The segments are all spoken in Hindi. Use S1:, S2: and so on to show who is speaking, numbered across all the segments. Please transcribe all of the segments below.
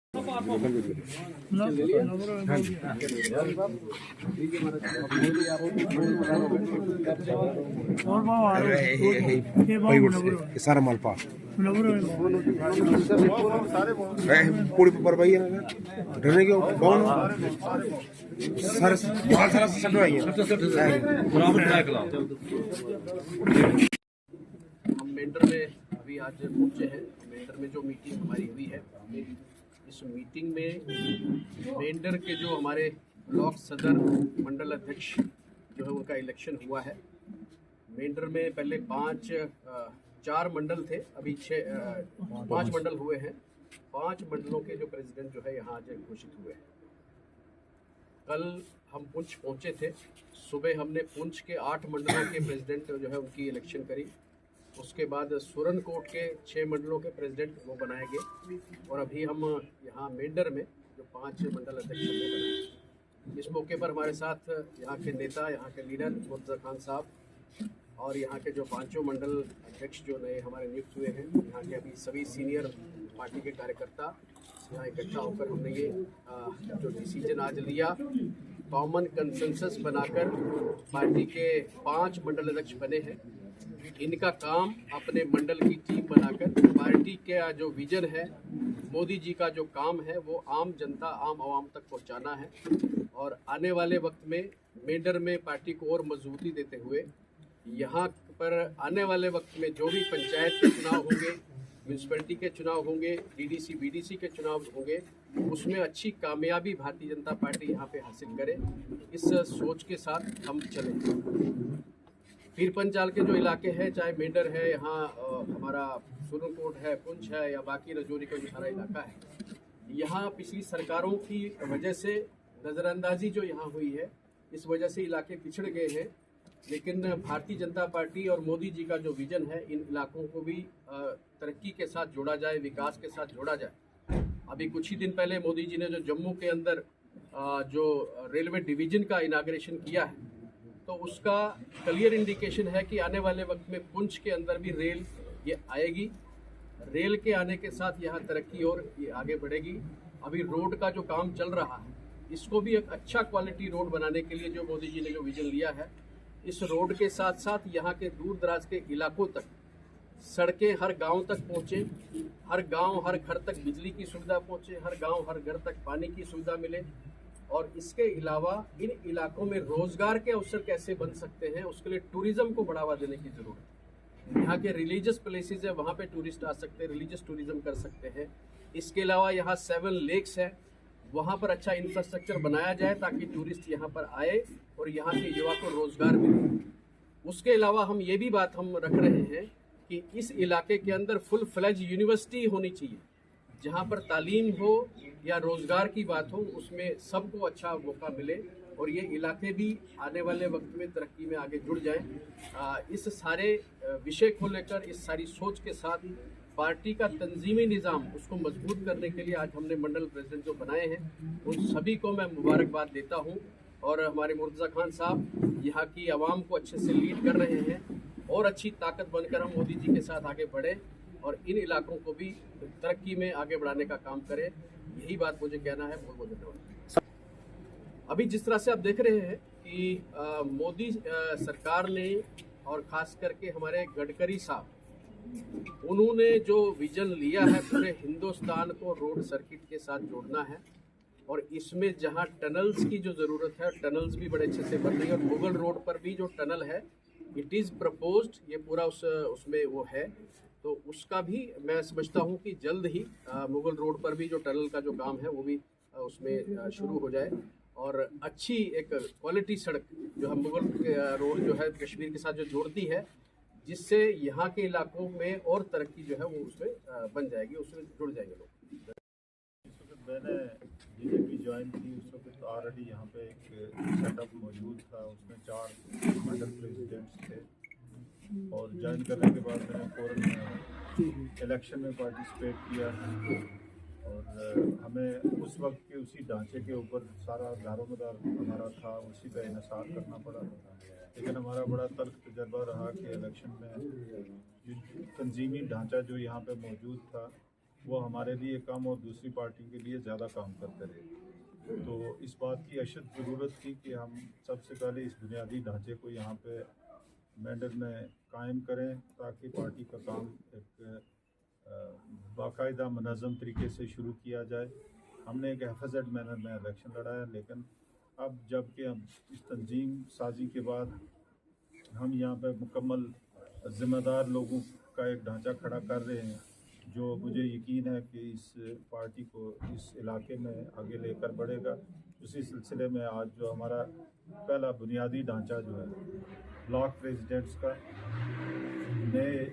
S1: सारा माल पास पूरी पर भाई डरने के कौन सारा सारा सट है
S2: हम मेंढर में अभी आज पहुंचे हैं। मेंढर में जो मीटिंग हमारी हुई है, इस मीटिंग में मेंढर के जो हमारे ब्लॉक सदर मंडल अध्यक्ष जो है उनका इलेक्शन हुआ है। मेंढर में पहले 4 मंडल थे, अभी 5 मंडल हुए हैं। 5 मंडलों के जो प्रेसिडेंट जो है यहाँ आज घोषित हुए हैं। कल हम पुंछ पहुँचे थे। सुबह हमने पुंछ के 8 मंडलों के प्रेसिडेंट जो है उनकी इलेक्शन करी। उसके बाद सुरनकोट के 6 मंडलों के प्रेसिडेंट वो बनाए गए और अभी हम यहाँ मेंढर में जो 5 मंडल अध्यक्ष हमने बनाए। इस मौके पर हमारे साथ यहाँ के नेता, यहाँ के लीडर मुर्तज़ा खान साहब और यहाँ के जो 5 मंडल अध्यक्ष जो नए हमारे नियुक्त हुए हैं, यहाँ के अभी सभी सीनियर पार्टी के कार्यकर्ता यहाँ इकट्ठा होकर हमने ये जो डिसीजन आज लिया, कॉमन कंसेंसस बनाकर पार्टी के 5 मंडल अध्यक्ष बने हैं। इनका काम अपने मंडल की टीम बनाकर पार्टी के जो विजन है, मोदी जी का जो काम है, वो आम जनता, आम आवाम तक पहुंचाना है। और आने वाले वक्त में मेंढर में पार्टी को और मजबूती देते हुए यहाँ पर आने वाले वक्त में जो भी पंचायत के चुनाव होंगे, म्यूनसिपैलिटी के चुनाव होंगे, डीडीसी बीडीसी के चुनाव होंगे, उसमें अच्छी कामयाबी भारतीय जनता पार्टी यहाँ पे हासिल करे, इस सोच के साथ हम चलें। पीर पंचाल के जो इलाके हैं, चाहे मेंढर है, यहाँ हमारा सुरनकोट है, पुंछ है या बाकी रजौरी का जो सारा इलाका है, यहाँ पिछली सरकारों की वजह से नज़रअंदाजी जो यहाँ हुई है, इस वजह से इलाके पिछड़ गए हैं। लेकिन भारतीय जनता पार्टी और मोदी जी का जो विजन है, इन इलाकों को भी तरक्की के साथ जोड़ा जाए, विकास के साथ जोड़ा जाए। अभी कुछ ही दिन पहले मोदी जी ने जो जम्मू के अंदर जो रेलवे डिवीज़न का इनाग्रेशन किया है, तो उसका क्लियर इंडिकेशन है कि आने वाले वक्त में पुंछ के अंदर भी रेल ये आएगी। रेल के आने के साथ यहाँ तरक्की और ये आगे बढ़ेगी। अभी रोड का जो काम चल रहा है, इसको भी एक अच्छा क्वालिटी रोड बनाने के लिए जो मोदी जी ने जो विजन लिया है, इस रोड के साथ साथ यहाँ के दूर दराज के इलाकों तक सड़कें हर गांव तक पहुँचे, हर गांव हर घर तक बिजली की सुविधा पहुँचे, हर गांव हर घर तक पानी की सुविधा मिले। और इसके अलावा इन इलाकों में रोजगार के अवसर कैसे बन सकते हैं, उसके लिए टूरिज्म को बढ़ावा देने की जरूरत है। यहाँ के रिलीजियस प्लेसेस है, वहाँ पे टूरिस्ट आ सकते हैं, रिलीजियस टूरिज्म कर सकते हैं। इसके अलावा यहाँ 7 लेक्स है, वहाँ पर अच्छा इंफ्रास्ट्रक्चर बनाया जाए ताकि टूरिस्ट यहाँ पर आए और यहाँ के युवा को रोजगार मिले। उसके अलावा हम ये भी बात हम रख रहे हैं कि इस इलाके के अंदर फुल फ्लेज यूनिवर्सिटी होनी चाहिए, जहाँ पर तालीम हो या रोज़गार की बात हो, उसमें सबको अच्छा मौका मिले और ये इलाके भी आने वाले वक्त में तरक्की में आगे जुड़ जाएं। इस सारे विषय को लेकर, इस सारी सोच के साथ पार्टी का तंजीमी निज़ाम उसको मजबूत करने के लिए आज हमने मंडल प्रेसिडेंट जो बनाए हैं, उन सभी को मैं मुबारकबाद देता हूँ। और हमारे मुर्तज़ा खान साहब यहाँ की आवाम को अच्छे से लीड कर रहे हैं और अच्छी ताकत बनकर हम मोदी जी के साथ आगे बढ़े और इन इलाकों को भी तरक्की में आगे बढ़ाने का काम करें। यही बात मुझे कहना है। बहुत बहुत धन्यवाद। अभी जिस तरह से आप देख रहे हैं कि मोदी सरकार ने और ख़ास करके हमारे गडकरी साहब, उन्होंने जो विजन लिया है, पूरे हिंदुस्तान को रोड सर्किट के साथ जोड़ना है। और इसमें जहां टनल्स की जो ज़रूरत है, टनल्स भी बड़े अच्छे से बन रही है। और मुगल रोड पर भी जो टनल है, इट इज़ प्रपोज्ड, ये पूरा उसमें वो है। तो उसका भी मैं समझता हूँ कि जल्द ही मुगल रोड पर भी जो टनल का जो काम है वो भी उसमें शुरू हो जाए और अच्छी एक क्वालिटी सड़क जो है मुगल रोड जो है कश्मीर के साथ जो जोड़ती है, जिससे यहाँ के इलाकों में और तरक्की जो है वो उसमें बन जाएगी, उसमें जुड़ जाएंगे लोग।
S3: मैंने बीजेपी ज्वाइन की उस वक्त ऑलरेडी यहाँ पे एक सेटअप मौजूद था, उसमें 4 मंडल प्रेसिडेंट्स थे और ज्वाइन करने के बाद मैंने फ़ौरन इलेक्शन में पार्टिसिपेट किया और हमें उस वक्त के उसी ढांचे के ऊपर सारा दारोमदार हमारा था, उसी का इन्हिसार करना पड़ा। लेकिन हमारा बड़ा तल्ख तजर्बा रहा कि इलेक्शन में तंजीमी ढांचा जो यहाँ पे मौजूद था, वो हमारे लिए कम और दूसरी पार्टी के लिए ज़्यादा काम करते रहे। तो इस बात की अशद ज़रूरत थी कि हम सबसे पहले इस बुनियादी ढांचे को यहाँ पे मेंढर में कायम करें ताकि पार्टी का काम एक बाकायदा मुनज़्ज़म तरीके से शुरू किया जाए। हमने एक HFZ मैनर में इलेक्शन लड़ा है, लेकिन अब जबकि हम इस तंजीम साजी के बाद हम यहाँ पे मुकम्मल ज़िम्मेदार लोगों का एक ढांचा खड़ा कर रहे हैं, जो मुझे यकीन है कि इस पार्टी को इस इलाके में आगे लेकर बढ़ेगा। उसी सिलसिले में आज जो हमारा पहला बुनियादी ढांचा जो है ब्लॉक प्रेसिडेंट्स का, नए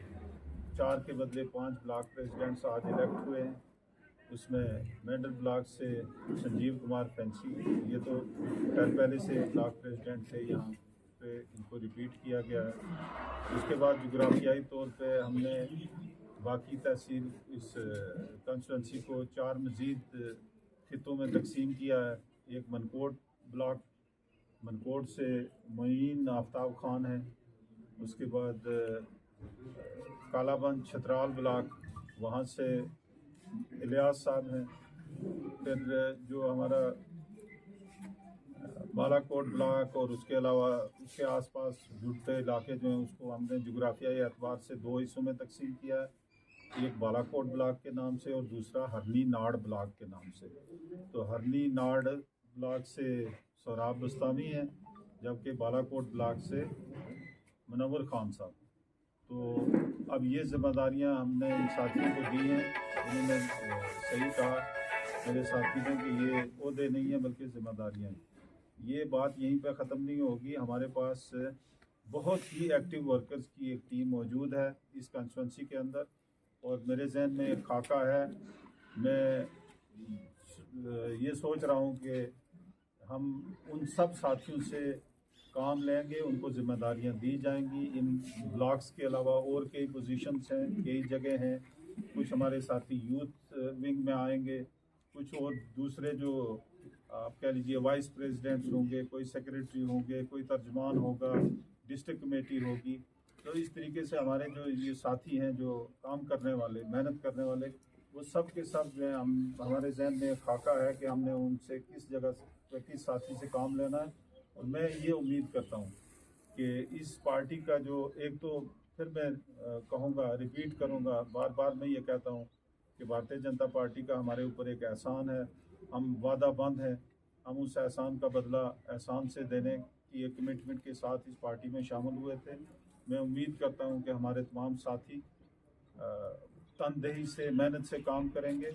S3: 4 के बदले 5 ब्लॉक प्रेसिडेंट्स आज इलेक्ट हुए हैं। उसमें मेंढर ब्लॉक से संजीव कुमार फैंसी, ये तो पहले से ब्लॉक प्रेसिडेंट थे, यहाँ पे इनको रिपीट किया गया है। उसके बाद जोग्राफियाई तौर पे हमने बाकी तहसील इस कंस्टिट्यूंसी को 4 मज़ीद खितों में तकसीम किया है। एक मनकोट ब्लॉक, मनकोट से मोइन आफ्ताब खान है। उसके बाद कालाबंद छतराल ब्लॉक, वहाँ से इलियास साहब हैं। फिर जो हमारा बालाकोट ब्लॉक और उसके अलावा उसके आसपास जुड़ते इलाके जो हैं उसको हमने जोग्राफियाई एतबार से 2 हिस्सों में तकसीम किया है। एक बालाकोट ब्लॉक के नाम से और दूसरा हरनी नाड़ ब्लॉक के नाम से। तो हरनी नाड़ ब्लॉक से सोराब बस्तामी हैं, जबकि बालाकोट ब्लॉक से मुनव्वर खान साहब। तो अब ये जिम्मेदारियां हमने इन साथियों को दी हैं। उन्होंने सही कहा मेरे साथी ने कि ये ओहदे नहीं हैं बल्कि जिम्मेदारियां हैं। ये बात यहीं पे ख़त्म नहीं होगी। हमारे पास बहुत ही एक्टिव वर्कर्स की एक टीम मौजूद है इस कंस्टिट्यूंसी के अंदर, और मेरे जहन में एक खाका है। मैं ये सोच रहा हूँ कि हम उन सब साथियों से काम लेंगे, उनको जिम्मेदारियां दी जाएंगी। इन ब्लॉक्स के अलावा और कई पोजीशंस हैं, कई जगह हैं। कुछ हमारे साथी यूथ विंग में आएंगे, कुछ और दूसरे जो आप कह लीजिए वाइस प्रेसिडेंट्स होंगे, कोई सेक्रेटरी होंगे, कोई तर्जमान होगा, डिस्ट्रिक्ट कमेटी होगी। तो इस तरीके से हमारे जो ये साथी हैं जो काम करने वाले, मेहनत करने वाले, वो सब के सब जो है हमारे जहन में खाका है कि हमने उनसे किस जगह पे किस साथी से काम लेना है। और मैं ये उम्मीद करता हूँ कि इस पार्टी का जो एक तो फिर मैं कहूँगा, रिपीट करूँगा, बार बार मैं ये कहता हूँ कि भारतीय जनता पार्टी का हमारे ऊपर एक एहसान है। हम वादा बंद हैं, हम उस एहसान का बदला एहसान से देने की एक कमिटमेंट के साथ इस पार्टी में शामिल हुए थे। मैं उम्मीद करता हूँ कि हमारे तमाम साथी तनदेही से, मेहनत से काम करेंगे,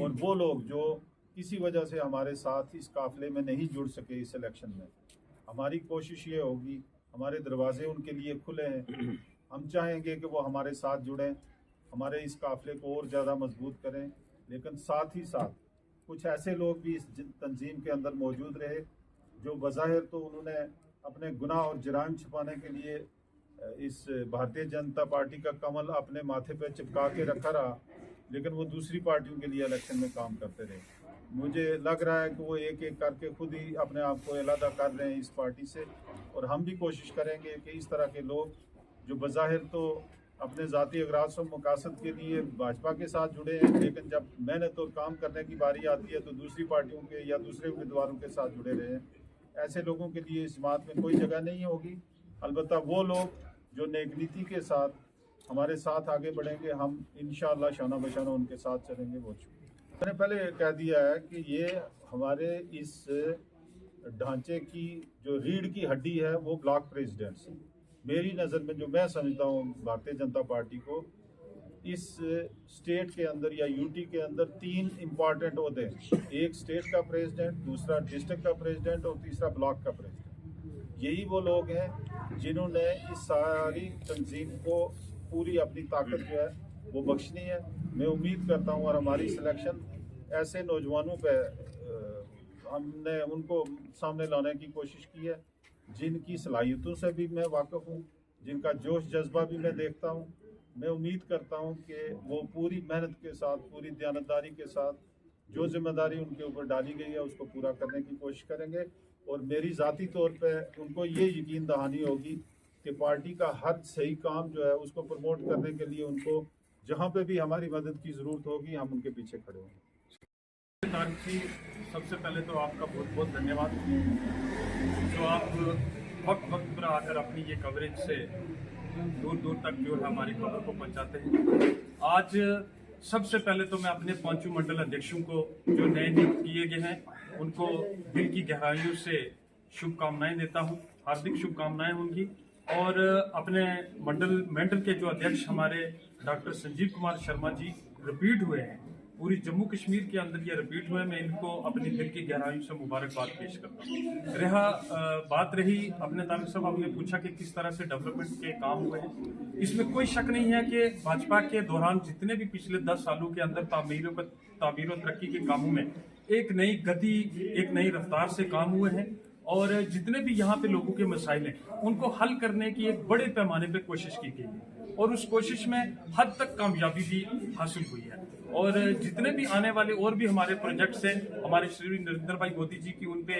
S3: और वो लोग जो किसी वजह से हमारे साथ इस काफ़िले में नहीं जुड़ सके इस इलेक्शन में, हमारी कोशिश ये होगी, हमारे दरवाजे उनके लिए खुले हैं। हम चाहेंगे कि वो हमारे साथ जुड़ें, हमारे इस काफ़िले को और ज़्यादा मजबूत करें। लेकिन साथ ही साथ कुछ ऐसे लोग भी इस तंजीम के अंदर मौजूद रहे जो बज़ाहिर तो उन्होंने अपने गुनाह और जराइम छुपाने के लिए इस भारतीय जनता पार्टी का कमल अपने माथे पर चिपका के रखा रहा, लेकिन वो दूसरी पार्टियों के लिए इलेक्शन में काम करते रहे। मुझे लग रहा है कि वो एक एक करके खुद ही अपने आप को अलग कर रहे हैं इस पार्टी से। और हम भी कोशिश करेंगे कि इस तरह के लोग जो बज़ाहिर तो अपने ज़ाती अगराज़ और मकासद के लिए भाजपा के साथ जुड़े हैं, लेकिन जब मेहनत और काम करने की बारी आती है तो दूसरी पार्टियों के या दूसरे उम्मीदवारों के साथ जुड़े रहे हैं। ऐसे लोगों के लिए इस जमात में कोई जगह नहीं होगी। अलबत्ता वो लोग जो नेक नीति के साथ हमारे साथ आगे बढ़ेंगे, हम इंशाअल्लाह शाना बशाना उनके साथ चलेंगे। बहुत शुक्रिया। मैंने पहले कह दिया है कि ये हमारे इस ढांचे की जो रीढ़ की हड्डी है वो ब्लॉक प्रेसिडेंट्स है। मेरी नज़र में जो मैं समझता हूँ भारतीय जनता पार्टी को इस स्टेट के अंदर या यूटी के अंदर 3 इम्पॉर्टेंट ओहदे हैं। एक स्टेट का प्रेसिडेंट, दूसरा डिस्ट्रिक्ट का प्रेसिडेंट और तीसरा ब्लॉक का प्रेसिडेंट। यही वो लोग हैं जिन्होंने इस सारी तंजीम को पूरी अपनी ताकत जो है वो बख्शनी है। मैं उम्मीद करता हूँ और हमारी सिलेक्शन ऐसे नौजवानों पर हमने उनको सामने लाने की कोशिश की है जिनकी सलाहियतों से भी मैं वाकिफ़ हूँ, जिनका जोश जज्बा भी मैं देखता हूँ। मैं उम्मीद करता हूँ कि वो पूरी मेहनत के साथ, पूरी दयानतदारी के साथ जो जिम्मेदारी उनके ऊपर डाली गई है उसको पूरा करने की कोशिश करेंगे। और मेरी ज़ाती तौर पे उनको ये यकीन दहानी होगी कि पार्टी का हर सही काम जो है उसको प्रमोट करने के लिए उनको जहाँ पे भी हमारी मदद की ज़रूरत होगी हम उनके पीछे खड़े होंगे।
S4: तारिक जी, सबसे पहले तो आपका बहुत बहुत धन्यवाद जो आप वक्त पर आकर अपनी ये कवरेज से दूर दूर तक जो है हमारी खबर को पहुंचाते हैं। आज सबसे पहले तो मैं अपने पांचों मंडल अध्यक्षों को जो नए नियुक्त किए गए हैं उनको दिल की गहराइयों से शुभकामनाएं देता हूं, हार्दिक शुभकामनाएं होंगी। और अपने मंडल के जो अध्यक्ष हमारे डॉक्टर संजीव कुमार शर्मा जी रिपीट हुए हैं, पूरी जम्मू कश्मीर के अंदर ये रिपीट हुए, मैं इनको अपनी दिल की गहराइयों से मुबारकबाद पेश करता हूँ। बात रही अपने तारिक साहब, आपने पूछा कि किस तरह से डेवलपमेंट के काम हुए हैं। इसमें कोई शक नहीं है कि भाजपा के दौरान जितने भी पिछले 10 सालों के अंदर तामीर और तरक्की के कामों में एक नई गति, एक नई रफ्तार से काम हुए हैं और जितने भी यहाँ पे लोगों के मसाइल हैं उनको हल करने की एक बड़े पैमाने पे कोशिश की गई है और उस कोशिश में हद तक कामयाबी भी हासिल हुई है। और जितने भी आने वाले और भी हमारे प्रोजेक्ट्स हैं, हमारे श्री नरेंद्र भाई मोदी जी की उन पे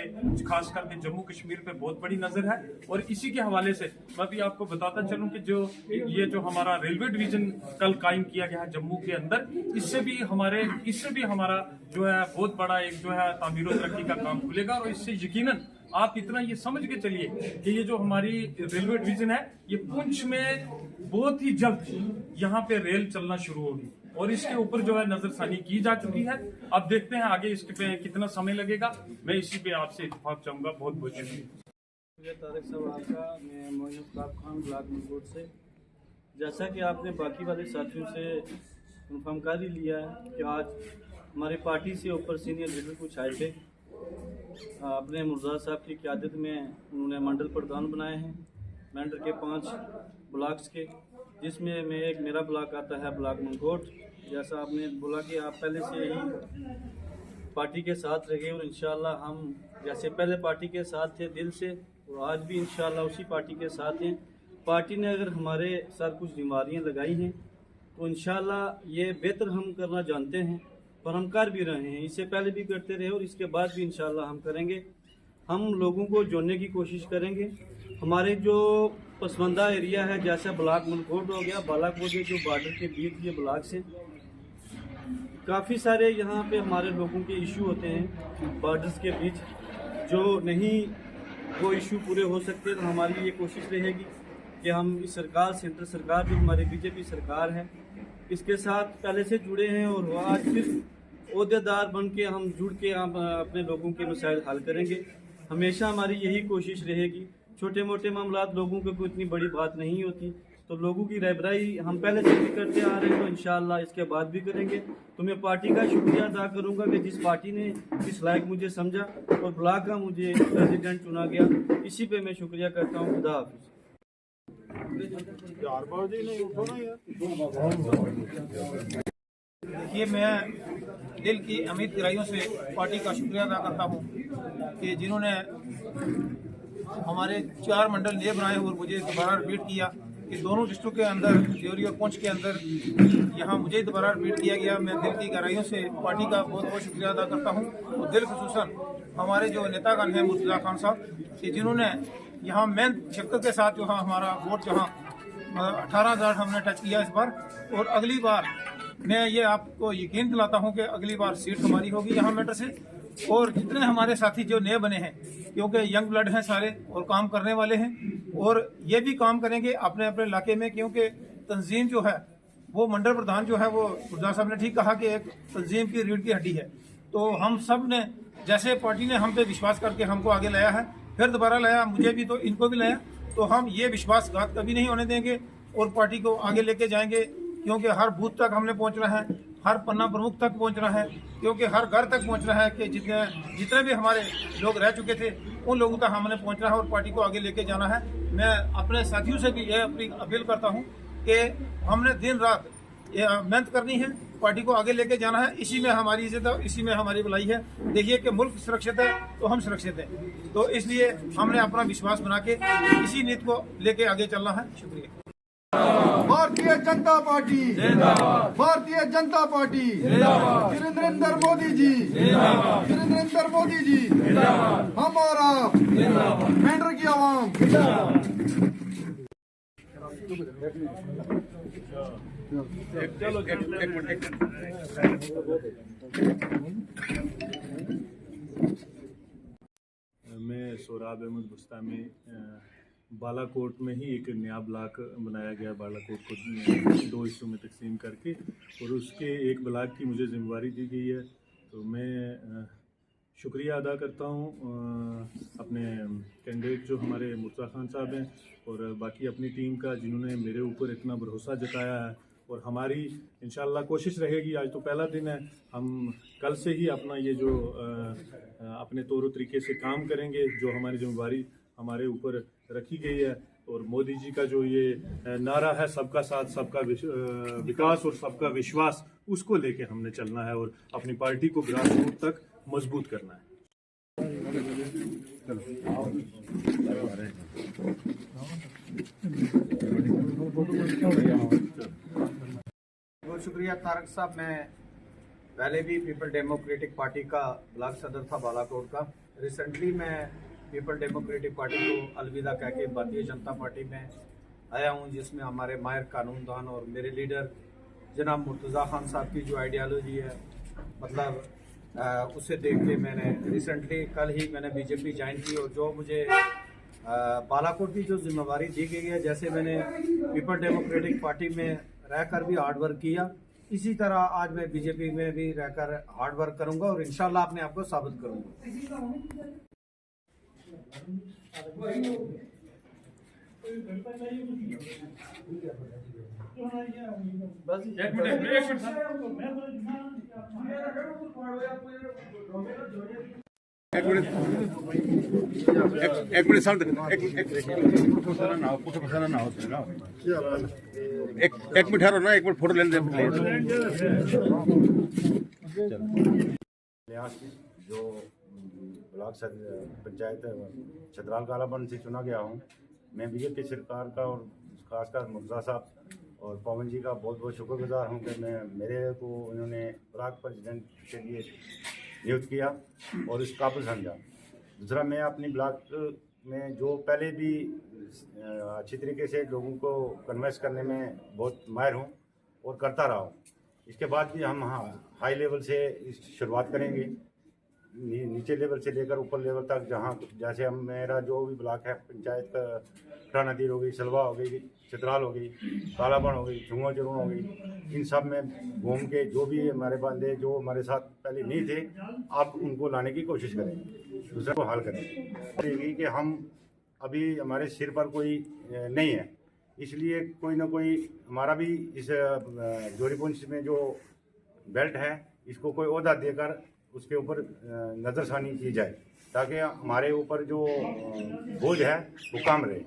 S4: खास करके जम्मू कश्मीर पे बहुत बड़ी नजर है। और इसी के हवाले से मैं भी आपको बताता चलूं कि जो हमारा रेलवे डिवीजन कल कायम किया गया है जम्मू के अंदर, इससे भी हमारा जो है बहुत बड़ा एक जो है तामीर और तरक्की का काम खुलेगा। और इससे यकीनन आप इतना ये समझ के चलिए कि ये जो हमारी रेलवे डिवीजन है ये पुंछ में बहुत ही जल्द यहाँ पे रेल चलना शुरू होगी और इसके ऊपर जो है नजरसानी की जा चुकी है। अब देखते हैं आगे इसके पे कितना समय लगेगा। मैं इसी पे आपसे इत्तेफाक चाहूंगा। बहुत बहुत शुक्रिया।
S5: तारिक साहब आपका, मैं मोइन अफ्ताब खान ब्लॉक मंगोट से। जैसा कि आपने बाकी वाले साथियों से कन्फर्म कर ही लिया है कि आज हमारी पार्टी से ऊपर सीनियर लीडर कुछ आए थे, अपने मुर्जा साहब की क़यादत में उन्होंने मंडल प्रधान बनाए हैं मंडल के 5 ब्लॉक्स के, जिसमें एक मेरा ब्लॉक आता है ब्लॉक मंगोट। जैसा आपने बोला कि आप पहले से ही पार्टी के साथ रहे और इंशाल्लाह हम जैसे पहले पार्टी के साथ थे दिल से, और आज भी इंशाल्लाह उसी पार्टी के साथ हैं। पार्टी ने अगर हमारे साथ कुछ बीमारियां लगाई हैं तो इंशाल्लाह ये बेहतर हम करना जानते हैं और हम कर भी रहे हैं, इससे पहले भी करते रहे और इसके बाद भी इंशाल्लाह हम करेंगे। हम लोगों को जोड़ने की कोशिश करेंगे। हमारे जो पसमानदा एरिया है जैसे ब्लॉक मनकोट हो गया, बालाकोट जो बॉर्डर के बीच ये ब्लॉक्स हैं, काफ़ी सारे यहाँ पे हमारे लोगों के इशू होते हैं बॉर्डर्स के बीच, जो नहीं वो इशू पूरे हो सकते। तो हमारी ये कोशिश रहेगी कि हम इस सरकार, सेंट्रल सरकार जो हमारी बीजेपी सरकार है, इसके साथ पहले से जुड़े हैं और आज फिर ओहदेदार बन के हम जुड़ के हम अपने लोगों के मसाइल हल करेंगे। हमेशा हमारी यही कोशिश रहेगी। छोटे मोटे मामलात लोगों को कोई इतनी बड़ी बात नहीं होती, तो लोगों की रहबराई हम पहले से भी करते आ रहे हैं, तो इंशाअल्लाह इसके बाद भी करेंगे। तो मैं पार्टी का शुक्रिया अदा करूंगा कि जिस पार्टी ने इस लायक मुझे समझा और ब्लॉक का मुझे प्रेसिडेंट चुना गया, इसी पे मैं शुक्रिया करता हूँ। खुदा हाफिज़।
S6: देखिए, मैं दिल की अमित गहराइयों से पार्टी का शुक्रिया अदा करता हूँ कि जिन्होंने हमारे 4 मंडल नए बनाए और मुझे दोबारा रिपीट किया कि दोनों डिस्ट्रिक्ट के अंदर, देवरी और पुंछ के अंदर, यहाँ मुझे दोबारा रिपीट किया गया। मैं दिल की गहराइयों से पार्टी का बहुत बहुत शुक्रिया अदा करता हूँ और दिल खुसूसन हमारे जो नेतागण हैं मुर्तज़ा खान साहब कि जिन्होंने यहाँ मेहनत शिरकत के साथ जो हमारा वोट जहाँ 18,000 हमने टच किया इस बार। और अगली बार मैं ये आपको यकीन दिलाता हूँ कि अगली बार सीट हमारी होगी यहाँ मेटर से। और जितने हमारे साथी जो नए बने हैं, क्योंकि यंग ब्लड हैं सारे और काम करने वाले हैं, और ये भी काम करेंगे अपने अपने इलाके में, क्योंकि तंजीम जो है वो मंडल प्रधान जो है वो मुर्जा साहब ने ठीक कहा कि एक तंजीम की रीढ़ की हड्डी है। तो हम सब ने जैसे पार्टी ने हम पे विश्वास करके हमको आगे लाया है, फिर दोबारा लाया, मुझे भी तो इनको भी लाया, तो हम ये विश्वासघात कभी नहीं होने देंगे और पार्टी को आगे लेके जाएंगे। क्योंकि हर बूथ तक हमने पहुंचना है, हर पन्ना प्रमुख तक पहुंचना है, क्योंकि हर घर तक पहुंचना है कि जितने भी हमारे लोग रह चुके थे उन लोगों तक हमने पहुंचना है और पार्टी को आगे लेके जाना है। मैं अपने साथियों से भी यह अपनी अपील करता हूं कि हमने दिन रात मेहनत करनी है, पार्टी को आगे लेके जाना है। इसी में हमारी इज्जत है, इसी में हमारी भलाई है। देखिए कि मुल्क सुरक्षित है तो हम सुरक्षित हैं, तो इसलिए हमने अपना विश्वास बना के इसी नीति को लेके आगे चलना है। शुक्रिया।
S7: भारतीय जनता पार्टी, भारतीय जनता पार्टी, श्री नरेंद्र मोदी जी, श्री नरेंद्र मोदी जी, हमारा मेंढर की आवाम।
S3: मैं सोराब अहमद बुस्तामी बालाकोट में ही एक नया ब्लॉक बनाया गया, बालाकोट को 2 हिस्सों में तकसीम करके, और उसके एक ब्लॉक की मुझे जिम्मेवारी दी गई है। तो मैं शुक्रिया अदा करता हूँ अपने कैंडिडेट जो हमारे मुर्तज़ा खान साहब हैं और बाकी अपनी टीम का, जिन्होंने मेरे ऊपर इतना भरोसा जताया है। और हमारी इंशाअल्लाह कोशिश रहेगी, आज तो पहला दिन है, हम कल से ही अपना ये जो अपने तौर तरीके से काम करेंगे, जो हमारी जिम्मेवारी हमारे ऊपर रखी गई है। और मोदी जी का जो ये नारा है, सबका साथ, सबका विकास और सबका विश्वास, उसको लेके हमने चलना है और अपनी पार्टी को ग्रास रूट तक मजबूत करना है।
S8: बहुत शुक्रिया तारक साहब। मैं पहले भी पीपल डेमोक्रेटिक पार्टी का ब्लॉक सदर था बालाकोट का। रिसेंटली मैं पीपल डेमोक्रेटिक पार्टी को अलविदा कह के भारतीय जनता पार्टी में आया हूं, जिसमें हमारे माहिर कानूनदान और मेरे लीडर जनाब मुर्तज़ा खान साहब की जो आइडियालॉजी है, मतलब उसे देख के मैंने रिसेंटली कल ही मैंने बीजेपी ज्वाइन की। और जो मुझे बालाकोट की जो जिम्मेवारी दी गई है, जैसे मैंने पीपल डेमोक्रेटिक पार्टी में रहकर भी हार्ड वर्क किया, इसी तरह आज मैं बीजेपी में भी रहकर हार्ड वर्क करूंगा और इंशाल्लाह अपने आप को साबित करूंगा।
S1: एक मिनट साउंड एक मिनट ठहरो ना, एक मिनट फोटो लेने दे।
S3: जो ब्लॉक पंचायत छतराल कालाबन से चुना गया हूँ, मैं बीजेपी सरकार का और खासकर मुर्तज़ा साहब और पवन जी का बहुत बहुत शुक्रगुजार हूँ कि मेरे को उन्होंने ब्लॉक प्रेसिडेंट के लिए नियुक्त किया और इस काबिल समझा। दूसरा, मैं अपनी ब्लॉक में जो पहले भी अच्छी तरीके से लोगों को कन्विंस करने में बहुत माहिर हूँ और करता रहा हूँ। इसके बाद भी हम हाई लेवल से शुरुआत करेंगे, नीचे लेवल से लेकर ऊपर लेवल तक, जहाँ जैसे हम मेरा जो भी ब्लॉक है पंचायत का, खड़ा नदीर हो गई, सलवा हो गई, चित्राल हो गई, कालाबन हो गई, झुंगा चरून हो गई, इन सब में घूम के जो भी हमारे बंदे जो हमारे साथ पहले नहीं थे, आप उनको लाने की कोशिश करेंगे, दूसरे को हल करेंगे। कि हम अभी हमारे सिर पर कोई नहीं है, इसलिए कोई ना कोई हमारा भी इस जोरीपुंछ में जो बेल्ट है, इसको कोई ओहदा देकर उसके ऊपर नज़रसानी की जाए, ताकि हमारे ऊपर जो बोझ है वो कम रहे।